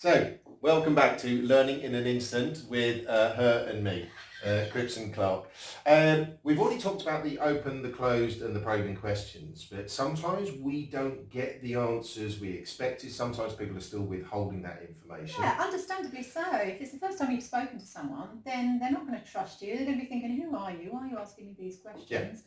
So, welcome back to Learning in an Instant with her and me, Cripps and Clark. We've already talked about the open, the closed, and the probing questions, but sometimes we don't get the answers we expected. Sometimes people are still withholding that information. Yeah, understandably so. If it's the first time you've spoken to someone, then they're not going to trust you. They're going to be thinking, who are you? Why are you asking me these Yeah. questions?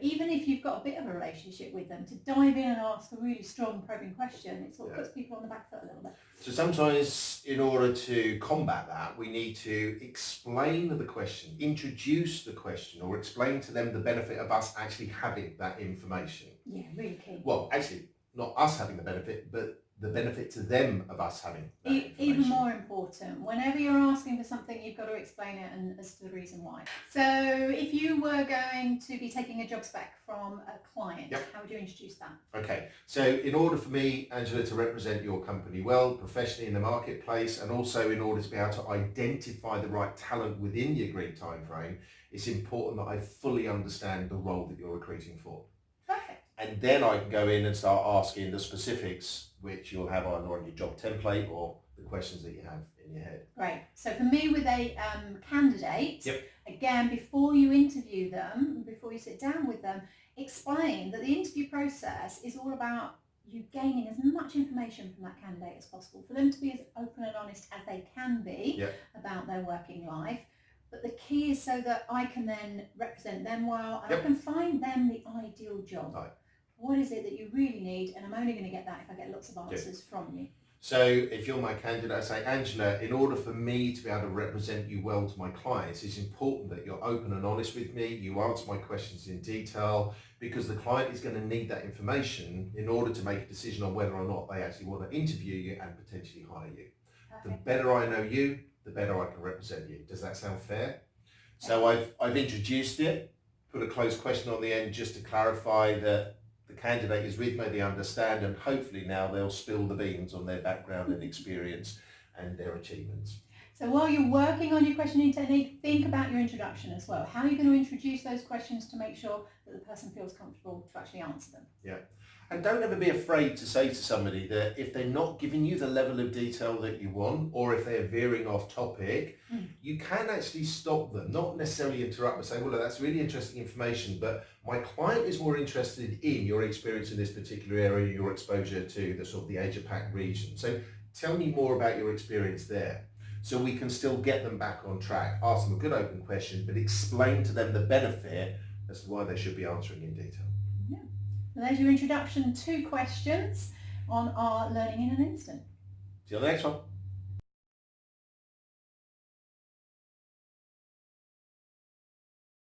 Even if you've got a bit of a relationship with them, to dive in and ask a really strong probing question, it sort of puts people on the back foot a little bit. So sometimes in order to combat that, we need to explain the question, introduce the question, or explain to them the benefit of us actually having that information. Yeah, really key. Well, actually, not us having the benefit, but the benefit to them of us having that information. Even more important, whenever you're asking for something, you've got to explain it and as to the reason why. So if you were going to be taking a job spec from a client, how would you introduce that? Okay, so in order for me, Angela, to represent your company well, professionally in the marketplace, and also in order to be able to identify the right talent within the agreed timeframe, it's important that I fully understand the role that you're recruiting for. Perfect. And then I can go in and start asking the specifics, which you'll have either on your job template or the questions that you have in your head. Great. So for me with a candidate, again, before you interview them, before you sit down with them, explain that the interview process is all about you gaining as much information from that candidate as possible, for them to be as open and honest as they can be about their working life. But the key is so that I can then represent them well and I can find them the ideal job. Right. What is it that you really need? And I'm only going to get that if I get lots of answers from you. So if you're my candidate, I say, Angela, in order for me to be able to represent you well to my clients, it's important that you're open and honest with me, you answer my questions in detail, because the client is going to need that information in order to make a decision on whether or not they actually want to interview you and potentially hire you. Perfect. The better I know you, the better I can represent you. Does that sound fair? So I've introduced it, put a closed question on the end just to clarify that the candidate is with me, they understand, and hopefully now they'll spill the beans on their background and experience and their achievements. So while you're working on your questioning technique, think about your introduction as well. How are you going to introduce those questions to make sure that the person feels comfortable to actually answer them? Yeah. And don't ever be afraid to say to somebody that if they're not giving you the level of detail that you want, or if they're veering off topic, you can actually stop them, not necessarily interrupt, but say, well, that's really interesting information, but my client is more interested in your experience in this particular area, your exposure to the sort of the Asia Pac region. So tell me more about your experience there. So we can still get them back on track, ask them a good open question, but explain to them the benefit as to why they should be answering in detail. Yeah. There's your introduction to questions on our Learning in an Instant. See you on the next one.